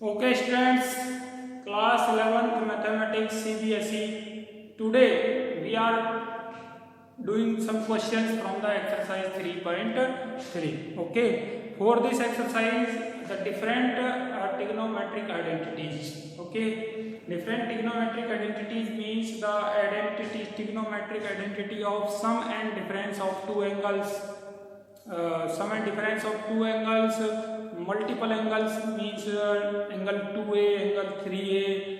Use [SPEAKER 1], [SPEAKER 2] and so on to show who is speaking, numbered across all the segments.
[SPEAKER 1] Okay, students, class 11th mathematics CBSE. Today we are doing some questions from the exercise 3.3. Okay, for this exercise, the different trigonometric identities. Okay, different trigonometric identities means the identity, trigonometric identity of sum and difference of two angles. Sum and difference of two angles, multiple angles means angle 2a, angle 3a,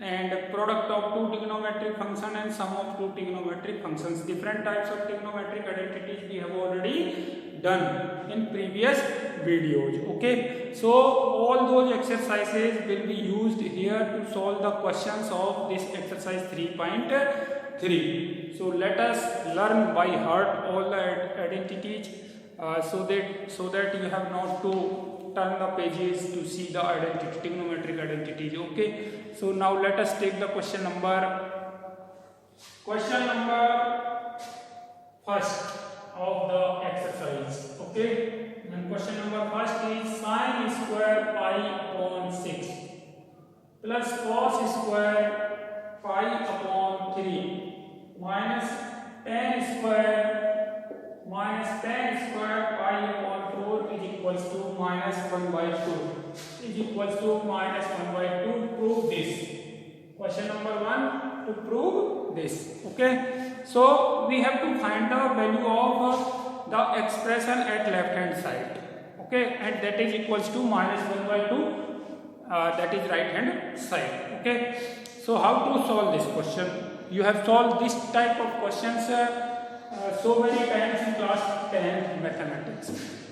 [SPEAKER 1] and product of two trigonometric function and sum of two trigonometric functions. Different types of trigonometric identities we have already done in previous videos. Okay, so all those exercises will be used here to solve the questions of this exercise 3.3. So let us learn by heart all the identities so that you have not to turn the pages to see the identity, trigonometric identities. Okay, so now let us take the question number first of the exercise. Okay, and question number first is sin square pi upon 6 plus cos square pi upon 3 minus tan square pi upon 4 is equals to minus 1 by 2 is equals to minus 1 by 2. Prove this. Question number 1, to prove this. Okay, so we have to find the value of the expression at left hand side. Okay, and that is equals to minus 1 by 2, that is right hand side. Okay, so how to solve this question? You have solved this type of questions so many times in class 10 mathematics.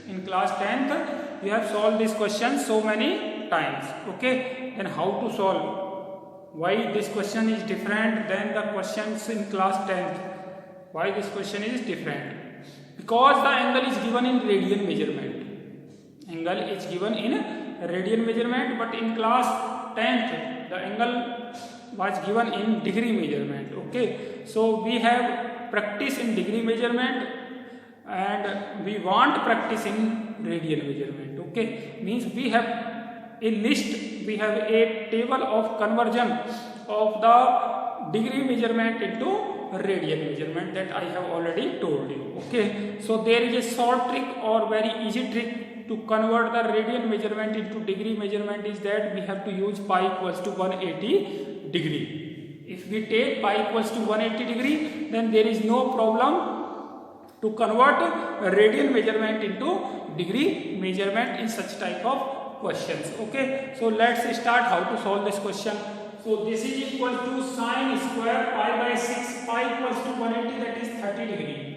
[SPEAKER 1] In class 10th you have solved this question so many times. Okay, then how to solve? Why this question is different than the questions in class 10th? Why this question is different? Because the angle is given in radian measurement. Angle is given in radian measurement, but in class 10th the angle was given in degree measurement. Okay, so we have practice in degree measurement and we want practice in radian measurement. Okay, means we have a list, we have a table of conversion of the degree measurement into radian measurement that I have already told you. Okay, so there is a short trick or very easy trick to convert the radian measurement into degree measurement is that we have to use pi equals to 180 degree. If we take pi equals to 180 degree, then there is no problem to convert radian measurement into degree measurement in such type of questions. Okay, so let's start how to solve this question. So this is equal to sin square pi by 6, pi equals to 180, that is 30 degree.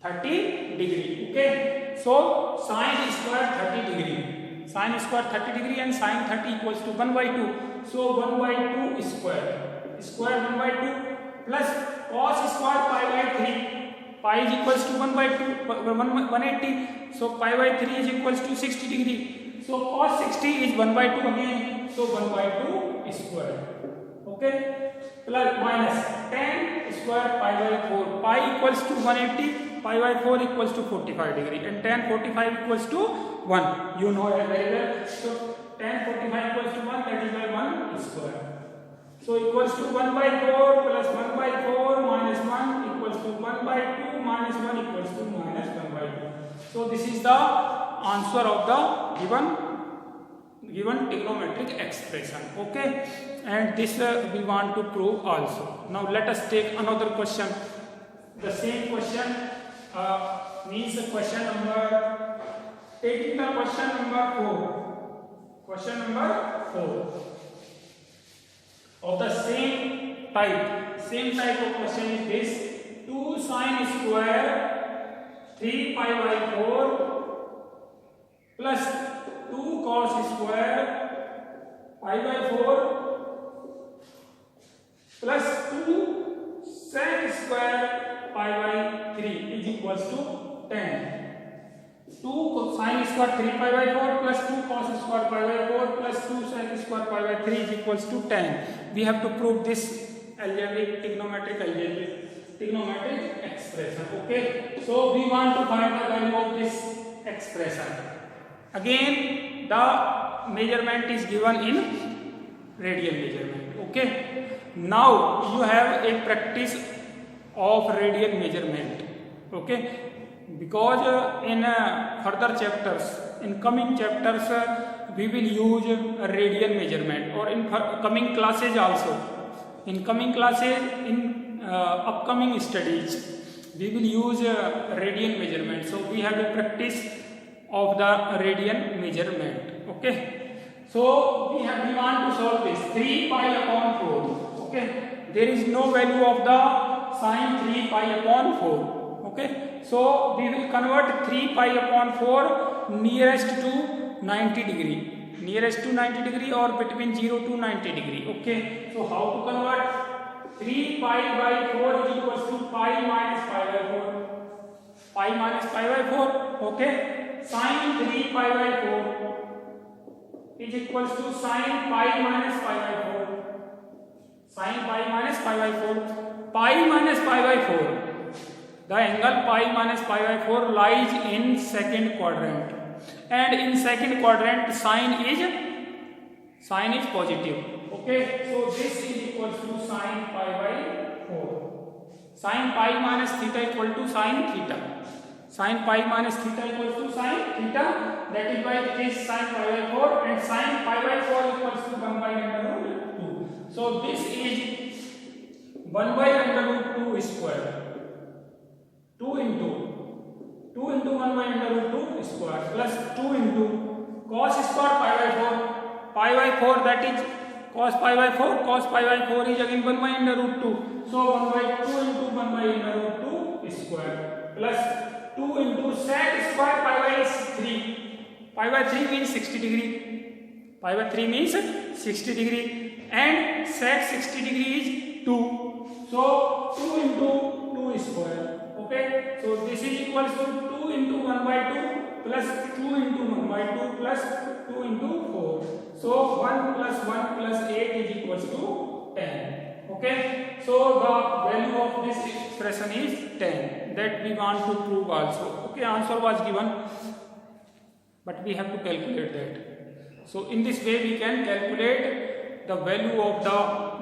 [SPEAKER 1] 30 degree. Okay, so sin square 30 degree. Sin square 30 degree and sin 30 equals to 1 by 2. So 1 by 2 square 1 by 2 plus cos square pi by 3. Pi is equals to 1 by 2, 180. So pi by 3 is equals to 60 degree. So cos 60 is 1 by 2 again. So 1 by 2 square. Okay, plus minus tan square pi by 4. Pi equals to 180. Pi by 4 equals to 45 degree. And tan 45 equals to 1. You know it very well. So tan 45 equals to 1. That is by 1 square. So equals to 1 by 4 plus 1 by 4 minus 1 equals to 1 by 2 minus 1 equals to minus 1 by 2. So this is the answer of the given trigonometric expression. Okay, and this we want to prove also. Now let us take another question. The same question means the question number, taking the question number 4. Question number 4. Of the same type of question is this: 2 sin square 3 pi by 4 plus 2 cos square pi by 4 plus 2 sec square pi by 3 is equals to 10. 2 sin square 3 pi by 4 plus 2 cos square pi by 4 plus 2 sec square pi by 3 is equals to 10. We have to prove this algebraic trigonometric expression. Okay, so we want to find the value of this expression. Again, the measurement is given in radian measurement. Okay, now you have a practice of radian measurement. Okay, because in further chapters, in coming chapters, we will use radian measurement, or in coming classes also. In coming classes, in upcoming studies, we will use radian measurement. So we have a practice of the radian measurement. Okay, so we want to solve this 3 pi upon 4. Okay, there is no value of the sine 3 pi upon 4. Okay, so we will convert 3 pi upon 4 nearest to 90 degree, nearest to 90 degree, or between 0 to 90 degree. Okay, so how to convert 3 pi by 4 is equals to pi minus pi by 4, pi minus pi by 4. Okay, sine 3 pi by 4 is equals to sine pi minus pi by 4, sine pi minus pi by 4, pi minus pi by 4. The angle pi minus pi by 4 lies in second quadrant, and in second quadrant sine is positive. Okay, so this is equals to sine pi by 4. Sine pi minus theta equal to sine theta. Sine pi minus theta equals to sine theta. That is why it is sine pi by 4, and sine pi by 4 equals to 1 by under root 2. So this is 1 by under root 2 square. 2 into 1 by under root 2 square plus 2 into cos square pi by 4. Pi by 4, that is cos pi by 4. Cos pi by 4 is again 1 by under root 2. So 1 by 2 into 1 by under root 2 square plus 2 into sec square pi by 3. Pi by 3 means 60 degree. Pi by 3 means 60 degree, and sec 60 degree is 2. So 2 into 2 square. Okay, so this is equals to 2 into 1 by 2 plus 2 into 1 by 2 plus 2 into 4. So 1 plus 1 plus 8 is equals to 10. Okay, so the value of this expression is 10. That we want to prove also. Okay, answer was given, but we have to calculate that. So in this way we can calculate the value of the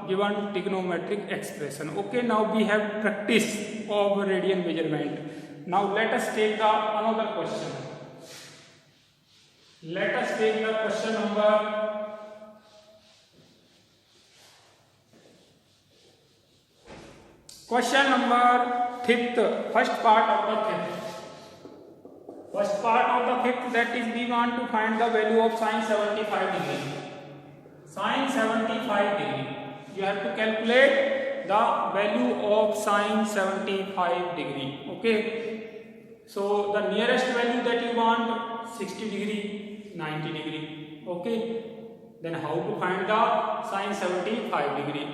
[SPEAKER 1] given trigonometric expression. Okay, now we have practice of radian measurement. Now let us take the another question. Let us take the question number fifth, first part of the fifth. First part of the fifth, that is we want to find the value of sine 75 degree. Sine 75 degree. You have to calculate the value of sine 75 degree. Okay, so the nearest value that you want 60 degree, 90 degree. Okay, then how to find the sine 75 degree?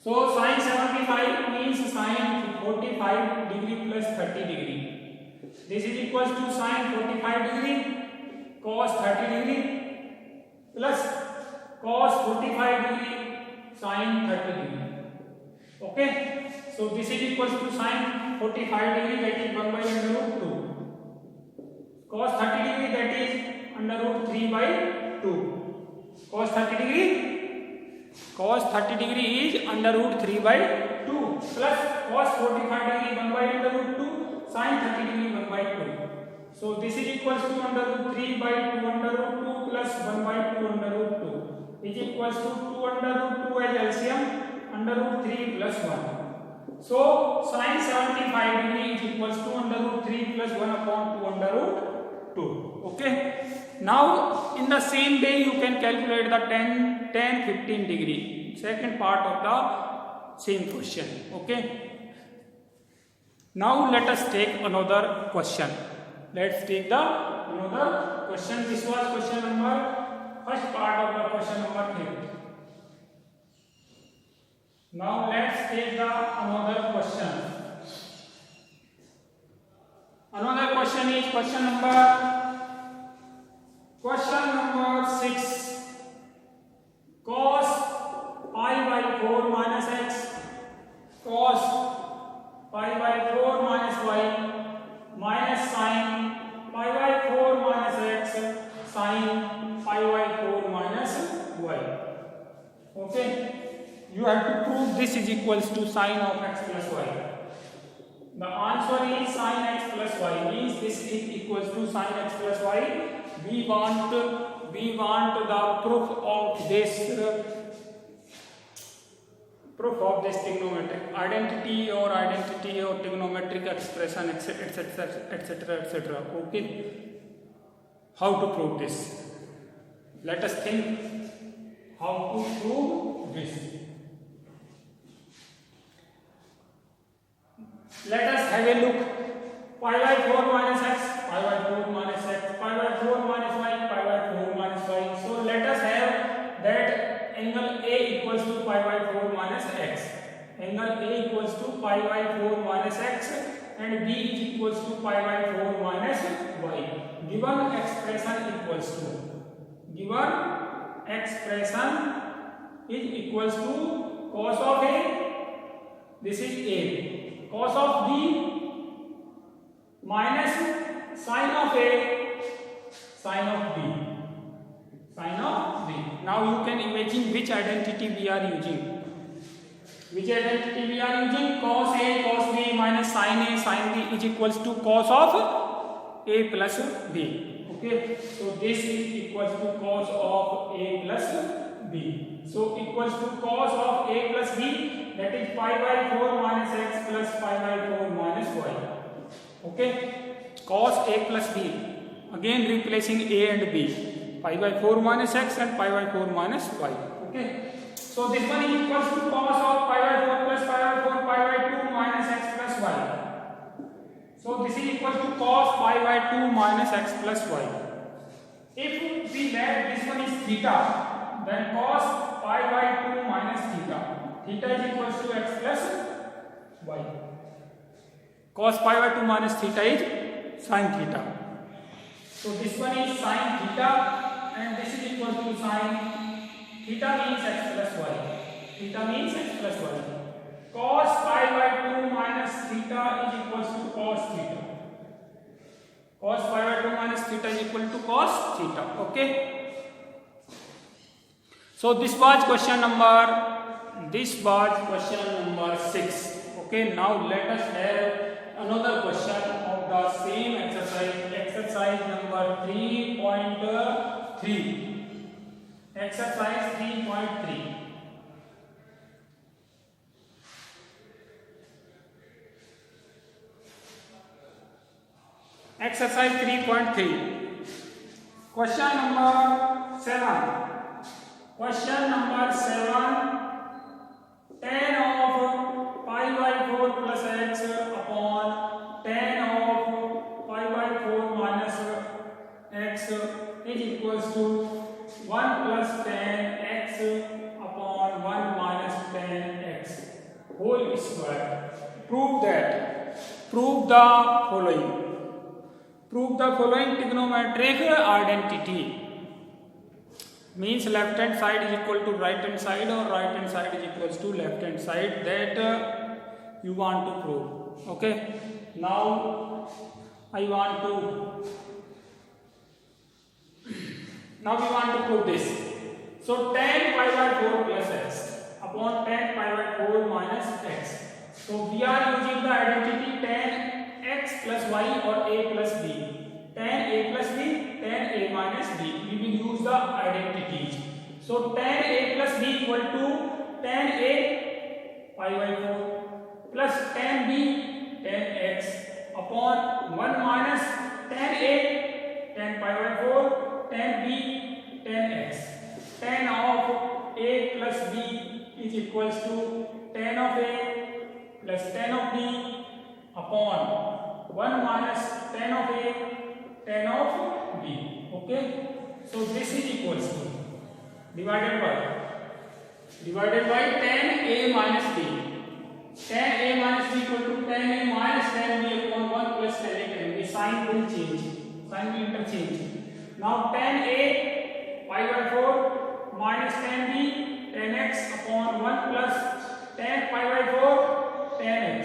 [SPEAKER 1] So sine 75 means sine 45 degree plus 30 degree. This is equals to sine 45 degree cos 30 degree plus cos 45 degree sine 30 degree. Okay, so this is equals to sine 45 degree, that is 1 by under root 2. Cos 30 degree, that is under root 3 by 2. Cos 30 degree is under root 3 by 2 plus cos 45 degree 1 by under root 2 sine 30 degree 1 by 2. So this is equals to under root 3 by 2 under root 2 plus 1 by 2 under root 2 is equals to 2 under root 2 as LCM under root 3 plus 1. So sine 75 degree is equals to under root 3 plus 1 upon 2 under root 2. Okay, now in the same way you can calculate the 10, 15 degree, second part of the same question. Okay, now let us take another question. Let's take the another question. This was question number, first part of the question number 3. Now let's take the another question. Another question is question number 6. Cos pi by 4 minus x cos pi by 4 minus y minus sine pi by 4 minus x sine pi have to prove this is equals to sine of x plus y. The answer is sine x plus y, means this is equals to sine x plus y. We want the proof of this trigonometric identity or trigonometric expression, etc. Okay, how to prove this? Let us think how to prove this. Let us have a look. Pi by 4 minus x, pi by 4 minus x, pi by 4 minus y, pi by 4 minus y. So let us have that angle A equals to pi by 4 minus x. Angle A equals to pi by 4 minus x and B is equals to pi by 4 minus y. Given expression is equals to cos of A, this is A, cos of B minus sine of A, sine of B. Now you can imagine which identity we are using. Cos A cos B minus sine A sine B is equals to cos of A plus B. Okay, so this is equals to cos of A plus B. So equals to cos of A plus B, that is pi by 4 minus x plus pi by 4 minus y. Okay, cos A plus B, again replacing A and B, pi by 4 minus x and pi by 4 minus y. Okay, so this one is equals to cos of pi by 4 plus pi by 4 pi by 2 minus x plus y. So this is equals to cos pi by 2 minus x plus y. If we let this one is theta, then cos pi by 2 minus theta. Theta is equals to x plus y. Cos pi by 2 minus theta is sin theta. So this one is sin theta and this is equal to sin theta means x plus y. Cos pi by 2 minus theta is equals to cos theta. Cos pi by 2 minus theta is equal to cos theta. Okay. So this was question number 6. Okay, now let us have another question of the same exercise number 3.3. Exercise 3.3. Exercise 3.3. Question number 7. Question number 7. Tan of pi by 4 plus x upon tan of pi by 4 minus x is equals to 1 plus tan x upon 1 minus tan x whole square. Prove the following trigonometric identity. Means left hand side is equal to right hand side or right hand side is equals to left hand side, that you want to prove. Okay, now we want to prove this. So tan pi by 4 plus x upon tan pi by 4 minus x. So we are using the identity tan x plus y or a plus b. Tan a plus b, tan a minus b. We will use the identities. So tan a plus b equal to tan a pi by 4 plus tan b tan x upon 1 minus tan a tan pi by 4 tan b tan x. Tan of a plus b is equals to tan of a plus tan of b upon 1 minus tan of a tan of b. Okay, so this is equals to divided by tan a minus b. Tan a minus b equal to tan a minus tan b upon 1 plus tan a tan b. Sign will interchange. Now tan a pi by 4 minus tan b tan x upon 1 plus tan pi by 4 tan x.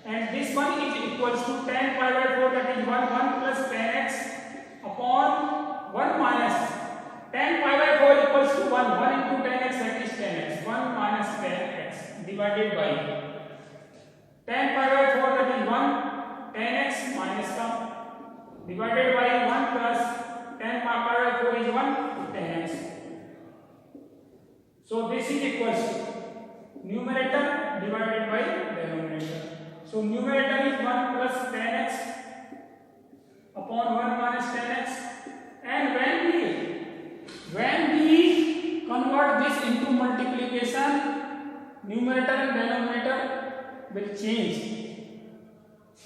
[SPEAKER 1] And this one is equals to tan pi by 4, that is 1 plus tan x upon 1 minus tan pi by 4 equals to 1 into tan x, that is tan x. 1 minus divided by 1 plus tan pi by 4 is 1 tan x. So this is equals to numerator divided by denominator. So numerator is 1 plus tan x upon 1 minus tan x, and when we convert this into multiplication, numerator and denominator will change.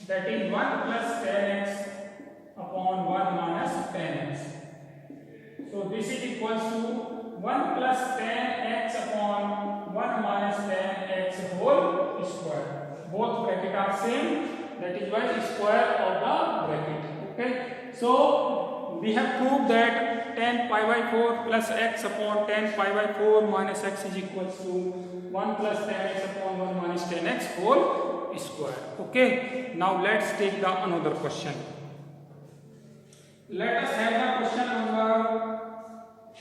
[SPEAKER 1] That is 1 plus tan x upon 1 minus tan x. So this is equals to 1 plus tan x upon 1 minus tan x whole square. Both bracket are same, that is why square of the bracket. Okay, so we have proved that tan pi by 4 plus x upon tan pi by 4 minus x is equals to 1 plus tan x upon 1 minus tan x whole square. Okay, now let's take the another question. Let us have the question number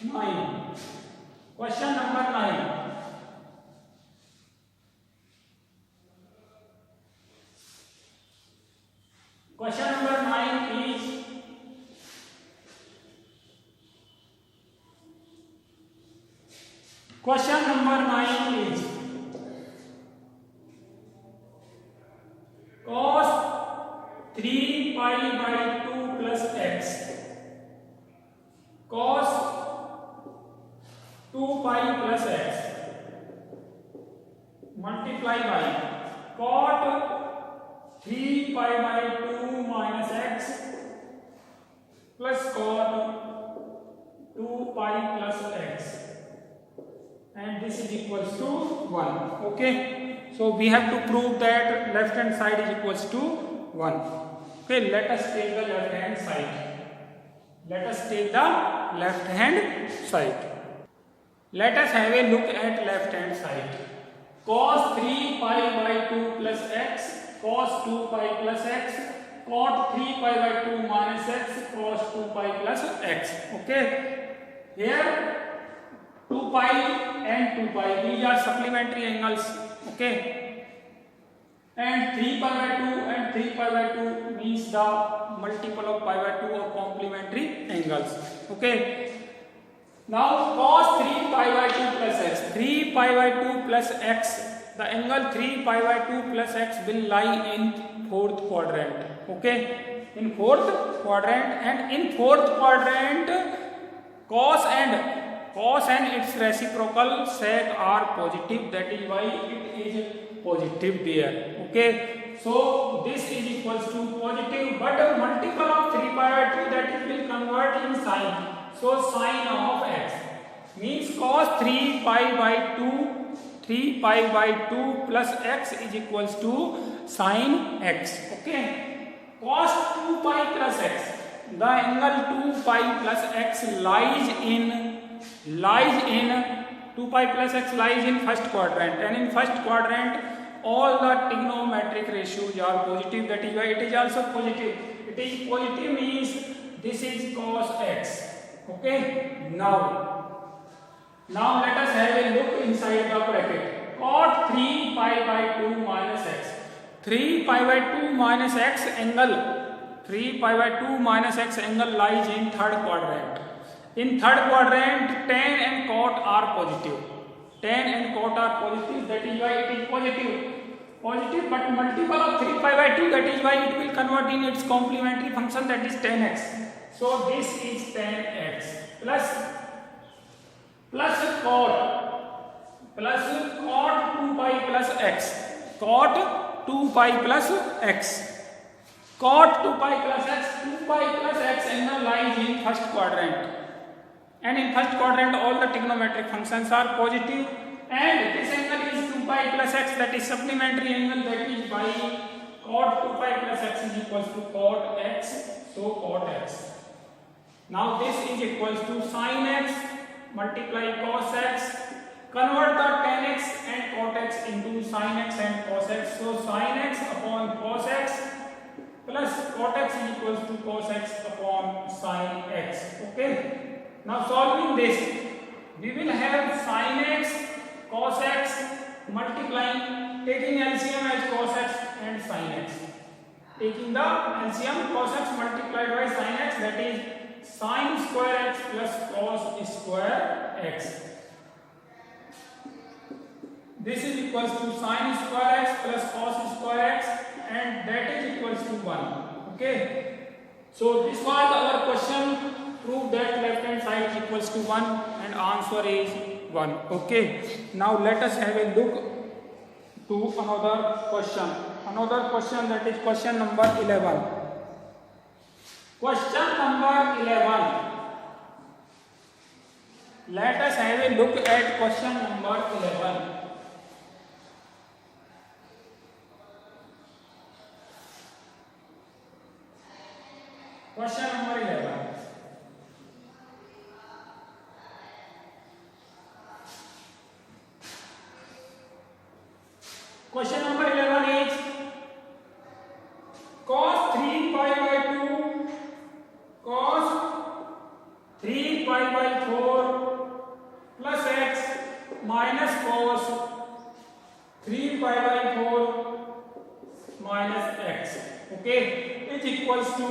[SPEAKER 1] 9. Question number 9. Question number 9 is cos 3 pi by 2 plus x, cos 2 pi plus x multiply by cot 3 pi by 2 minus x plus cot 2 pi plus x, and this is equals to 1. Okay, so we have to prove that left hand side is equals to 1. Okay, let us take the left hand side. Let us take the left hand side. Let us have a look at left hand side. Cos 3 pi by 2 plus x, cos 2 pi plus x, cot 3 pi by 2 minus x, cos 2 pi plus x. Okay, here 2 pi and 2 pi, these are supplementary angles. Okay, and 3 pi by 2 and 3 pi by 2 means the multiple of pi by 2 or complementary angles. Okay, now cos 3 pi by 2 plus x, 3 pi by 2 plus x, the angle 3 pi by 2 plus x will lie in fourth quadrant. Okay, in fourth quadrant, and in fourth quadrant cos and its reciprocal sec are positive, that is why it is positive there. Okay, so this is equals to positive, but a multiple of 3 pi by 2, that it will convert in sine. So sine of x means cos 3 pi by 2 plus x is equals to sine x. Okay, cos 2 pi plus x, the angle 2 pi plus x lies in 2 pi plus x lies in first quadrant, and in first quadrant all the trigonometric ratios are positive, that is why it is also positive. It is positive means this is cos x. Okay, now let us have a look inside the bracket. Cot 3 pi by 2 minus x, 3 pi by 2 minus x angle, 3 pi by 2 minus x angle lies in third quadrant. In third quadrant tan and cot are positive, tan and cot are positive, that is why it is positive, but multiple of 3 pi by 2, that is why it will convert in its complementary function, that is tan x. So this is tan x plus cot 2 pi plus x, cot 2 pi plus x, cot 2 pi plus x, 2 pi plus x angle lies in first quadrant, and in first quadrant all the trigonometric functions are positive, and this angle is 2 pi plus x, that is supplementary angle, that is why cot 2 pi plus x is equals to cot x, so cot x. Now this is equals to sin x multiply cos x, convert the tan x and cot x into sin x and cos x, so sin x upon cos x plus cot x is equals to cos x upon sin x. Okay, now solving this, we will have sin x cos x multiplying, taking LCM as cos x and sin x. taking the LCM cos x multiplied by sin x, that is sin square x plus cos square x. This is equals to sin square x plus cos square x, and that is equals to 1. Okay. So this was our question. Prove that left hand side is equals to 1, and answer is 1. Okay. Now let us have a look to another question. Another question, that is question number 11. Question number 11. Let us have a look at question number 11. Question number 11. Question number 11 is cos 3 pi by 2 cos 3 pi by 4 plus x minus cos 3 pi by 4 minus x, okay, is equals to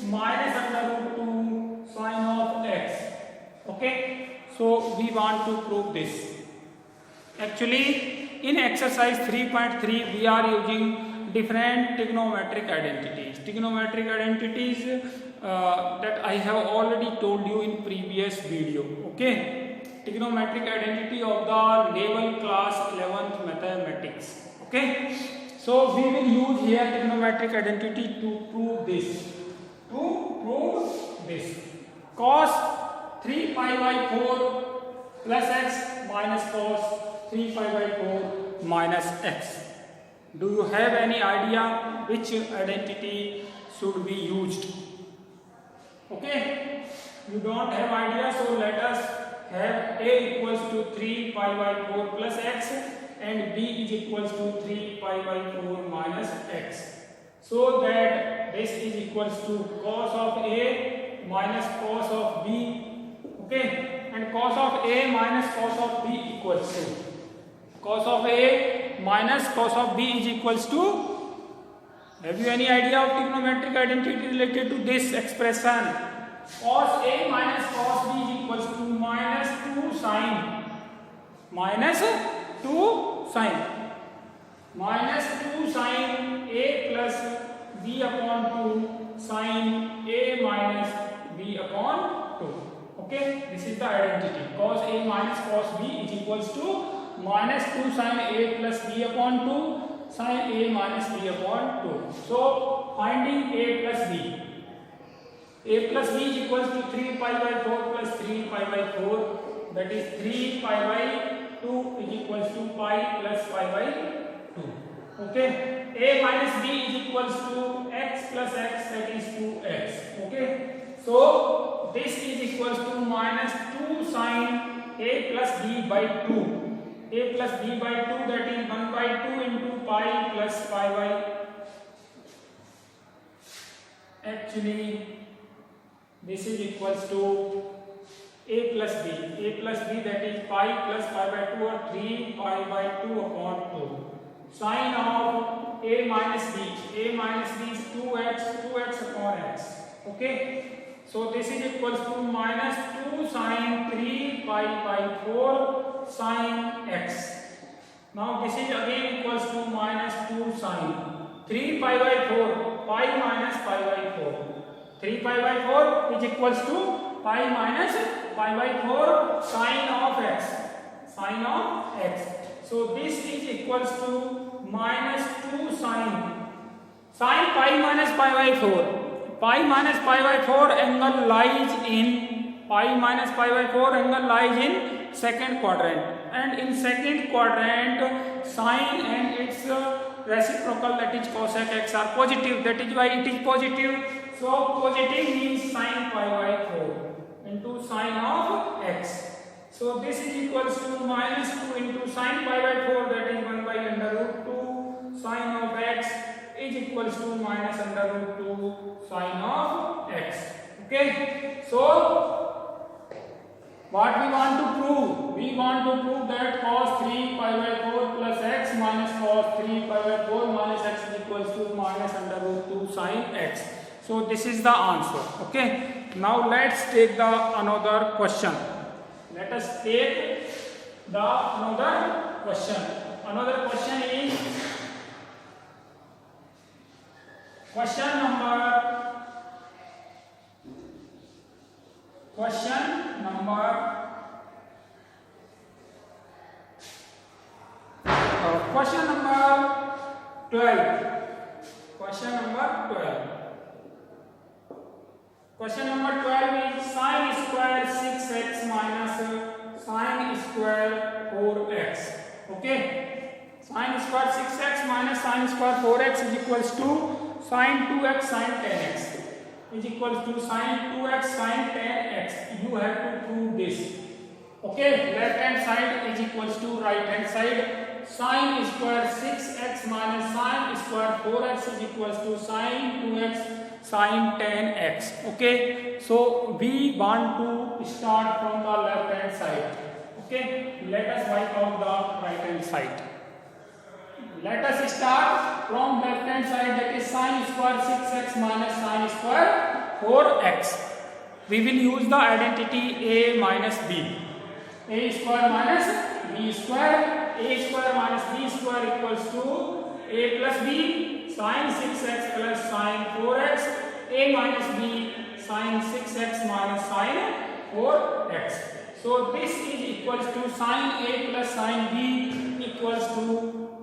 [SPEAKER 1] minus under root 2 sin of x. Okay, so we want to prove this. Actually, in exercise 3.3 we are using different trigonometric identities. Trigonometric identities that I have already told you in previous video. Okay, trigonometric identity of the level class 11th mathematics. Okay, so we will use here trigonometric identity to prove this. Cos 3 pi by 4 plus x minus cos 3 pi by 4 minus x. Do you have any idea which identity should be used? Okay, you don't have idea, so let us have a equals to 3 pi by 4 plus x and b is equals to 3 pi by 4 minus x, so that this is equals to cos of a minus cos of b. Okay, and cos of a minus cos of b equals to cos of a minus cos of b is equals to, have you any idea of trigonometric identity related to this expression? Cos a minus cos b is equals to minus 2 sin a plus b upon 2 sin a minus b upon 2. Okay, this is the identity. Cos a minus cos b is equals to minus 2 sin a plus b upon 2 sin a minus b upon 2. So finding a plus b. A plus b is equals to 3 pi by 4 plus 3 pi by 4, that is 3 pi by 2 is equals to pi plus pi by 2. Okay, a minus b is equals to x plus x, that is 2x. Okay, so this is equals to minus 2 sin a plus b by 2. A plus b by 2, that is 1 by 2 into pi plus pi by, actually this is equals to a plus b, that is pi plus pi by 2 or 3 pi by 2 upon 2 sin of a minus b is 2x upon x. Okay, so this is equals to minus 2 sin 3 pi by 4 sin x. Now this is again equals to minus 2 sin 3 pi by 4, pi minus pi by 4. 3 pi by 4 is equals to pi minus pi by 4 sin of x. So this is equals to minus 2 sin pi minus pi by 4. Pi minus pi by 4 angle lies in second quadrant, and in second quadrant sine and its reciprocal, that is cosec x, are positive. That is why it is positive. So positive means sin pi by 4 into sin of x. So this is equals to minus 2 into sin pi by 4, that is 1 by under root 2 sin of x is equals to minus under root 2 sin of x. Okay, so what we want to prove? we want to prove that cos 3 pi by 4 plus x minus cos 3 pi by 4 minus x is equals to minus under root 2 sin x. So this is the answer. Okay. Now let's take the another question. Let us take the another question. Another question is question number 12. Question number 12. Question number 12 is sin square 6x minus sin square 4x. Okay. Sin square 6x minus sin square 4x is equals to sin 2x sin 10x is equals to sin 2x sin 10x. You have to prove this. Okay. Left hand side is equals to right hand side. Sin square 6x minus sin square 4x is equals to sin 2x sin 10x. Okay. So we want to start from the left hand side. Okay. Let us wipe out the right hand side. Let us start from left hand side, that is sin square 6x minus sin square 4x. We will use the identity a minus b. A square minus b square. A square minus b square equals to a plus b sin 6x plus sin 4x. A minus b sin 6x minus sin 4x. So this is equals to sin a plus sin b equals to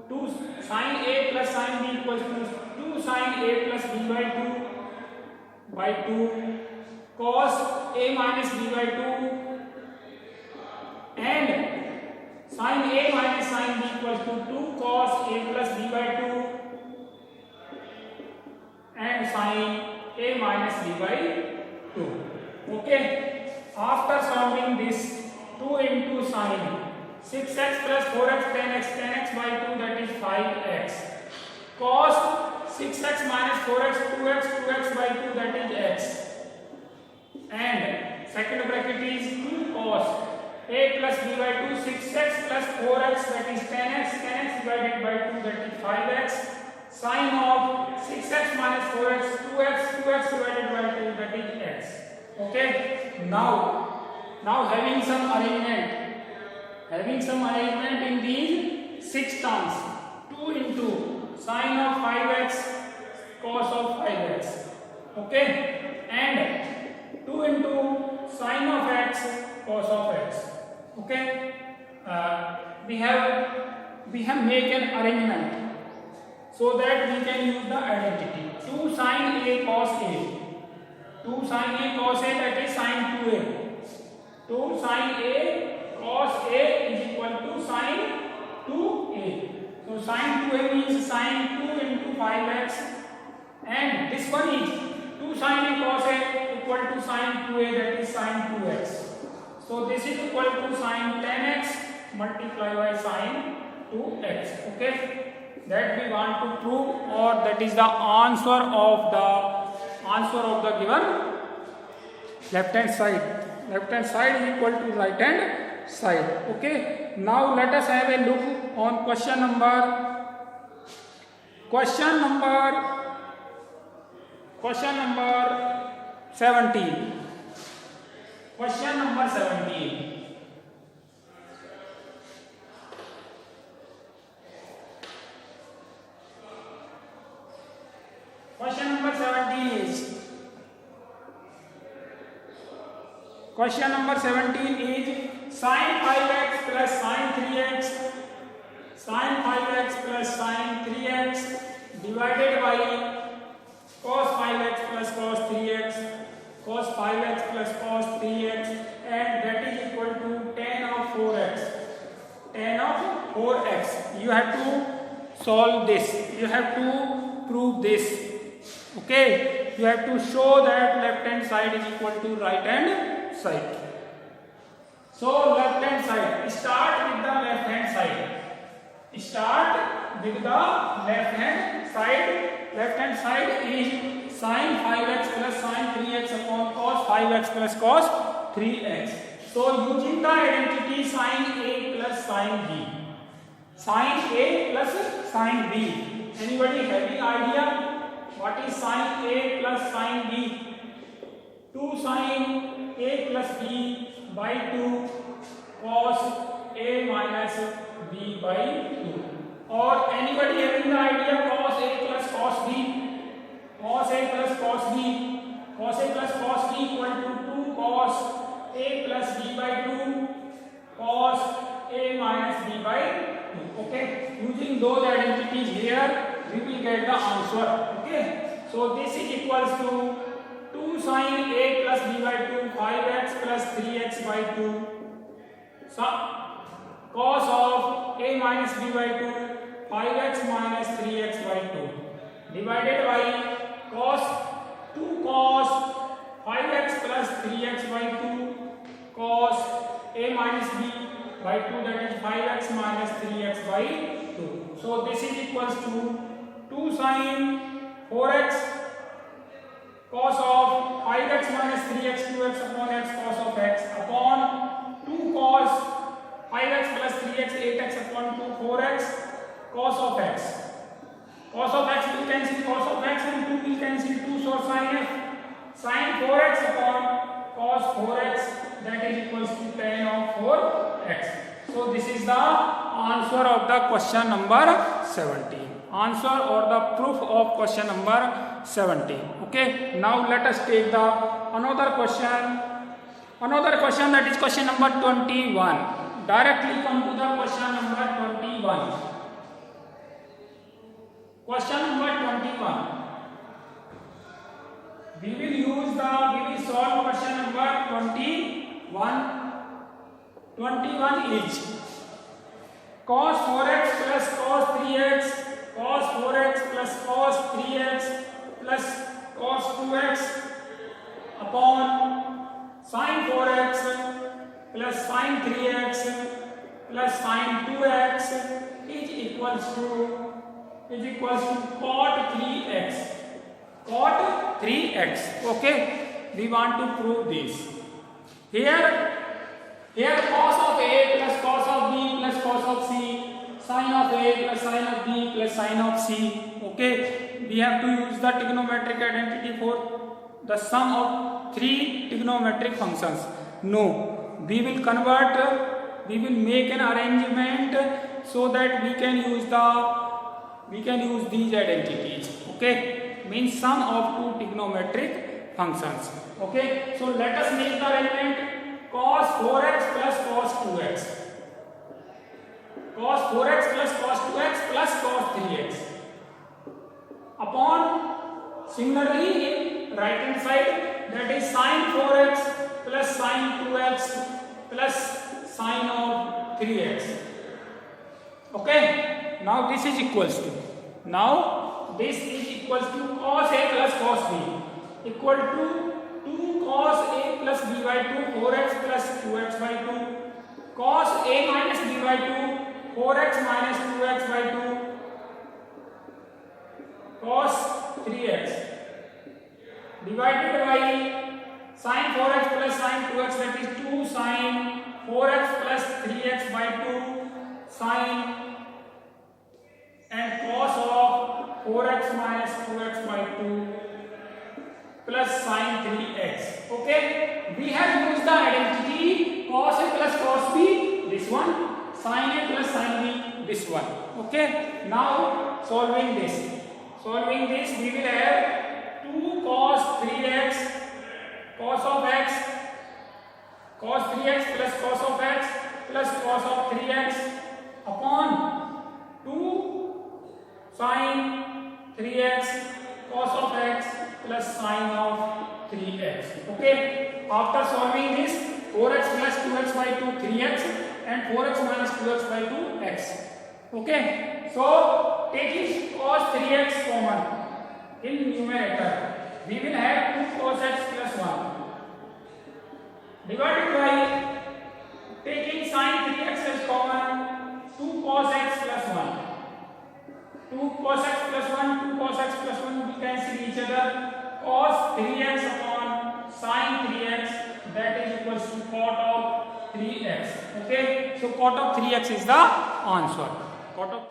[SPEAKER 1] 2 sin a plus sin b equals to 2 sin a plus b by 2 cos a minus b by 2 and sin a minus sin b equals to 2 cos a plus b by 2 and sin a minus b by 2. Okay. After solving this, 2 into sin 6x plus 4x 10x by 2, that is 5x. Cos 6x minus 4x 2x by 2, that is x. And second bracket is 2 cos a plus b by 2 6x plus 4x, that is 10x divided by 2, that is 5x. Sin of 6x minus 4x 2x divided by 2, that is x. Okay. Now having some arrangement in these 6 terms. 2 into sin of 5x cos of 5x. Okay. And 2 into sin of x cos of x. Okay. We have made an arrangement so that we can use the identity. 2 sin a cos a. 2 sin a cos a, that is sin 2a. 2 sin a cos a is equal to sin 2a. So sin 2a means sin 2 into 5x, and this one is 2 sin a cos a equal to sin 2a, that is sin 2x. So this is equal to sin 10x multiplied by sin 2x. Okay. That we want to prove, or that is the answer of the given left hand side. Left hand side is equal to right hand side. Okay. Now let us have a look on question number 17. Question number 17. Question number 17 is sin 5x plus sin 3x divided by cos 5x plus cos 3x cos 5x plus cos 3x, and that is equal to tan of 4x. Tan of 4x. You have to solve this. You have to prove this. Okay, you have to show that left hand side is equal to right hand side. So left hand side, start with the left hand side. Left hand side is sin 5x plus sin 3x upon cos 5x plus cos 3x. So using the identity sin A plus sin B, sin A plus sin B. Anybody having idea what is sin A plus sin B? 2 sin A plus B by 2 cos A minus B by 2. Or anybody having the idea cos A plus cos B? Cos A plus cos B. Cos A plus cos B equal to 2 cos A plus B by 2 cos A minus B by 2. Okay, using those identities here we will get the answer. Okay, so this is equals to 2 sin A plus B by 2 5x plus 3x by 2 cos of A minus B by 2 5x minus 3x by 2 divided by cos 2 cos 5x plus 3x by 2 cos A minus B by 2, that is 5x minus 3x by 2. So this is equals to 2 sin 4x cos of 5x minus 3x 2x upon x cos of x upon 2 cos 5x plus 3x 8x upon 2 4x cos of x. Cos of x will cancel cos of x and 2 will cancel 2, so sin f sin 4x upon cos 4x, that is equals to tan of 4x. So this is the answer of the question number 17. Answer or the proof of question number 17. Okay, now let us take the another question. Another question, that is question number 21. Directly come to the question number 21. Question number 21. We will solve question number 21. 21 is cos 4x plus cos 3x cos 4x plus cos 3x plus cos 2x upon sin 4x plus sin 3x plus sin 2x is equals to cot 3x. Cot 3x. Okay, we want to prove this. Here cos of A plus cos of B plus cos of C, sin of A plus sin of B plus sin of C. Okay, we have to use the trigonometric identity for the sum of 3 trigonometric functions. No, we will make an arrangement so that we can use these identities. Okay, means sum of 2 trigonometric functions. Okay, so let us make the arrangement. Cos 4x plus cos 2x, cos 4x plus cos 2x plus cos 3x upon similarly in right hand side, that is sin 4x plus sin 2x plus sin of 3x. Okay, now this is equals to cos A plus cos B equal to 2 cos A plus B by 2 4x plus 2x by 2 cos A minus B by 2 4x minus 2x by 2 cos 3x divided by sin 4x plus sin 2x, that is 2 sin 4x plus 3x by 2 sin and cos of 4x minus 2x by 2 plus sin 3x. Okay, we have used the identity cos A plus cos B, this one, sin A plus sin B, this one. Okay, now solving this we will have 2 cos 3x cos of x cos 3x plus cos of x plus cos of 3x upon 2 sin 3x cos of x plus sin of 3x. Okay, after solving this 4x plus 2x by 2 3x and 4x minus 2x by 2 x. Okay, so taking cos 3x common in numerator, we will have 2 cos x plus 1 divided by taking sin 3x as common 2 cos x plus 1. 2 cos x plus 1, 2 cos x plus 1 will cancel each other. Cos 3x upon sin 3x, that is equals to cot of 3x. Okay, so cot of 3x is the answer. Cot of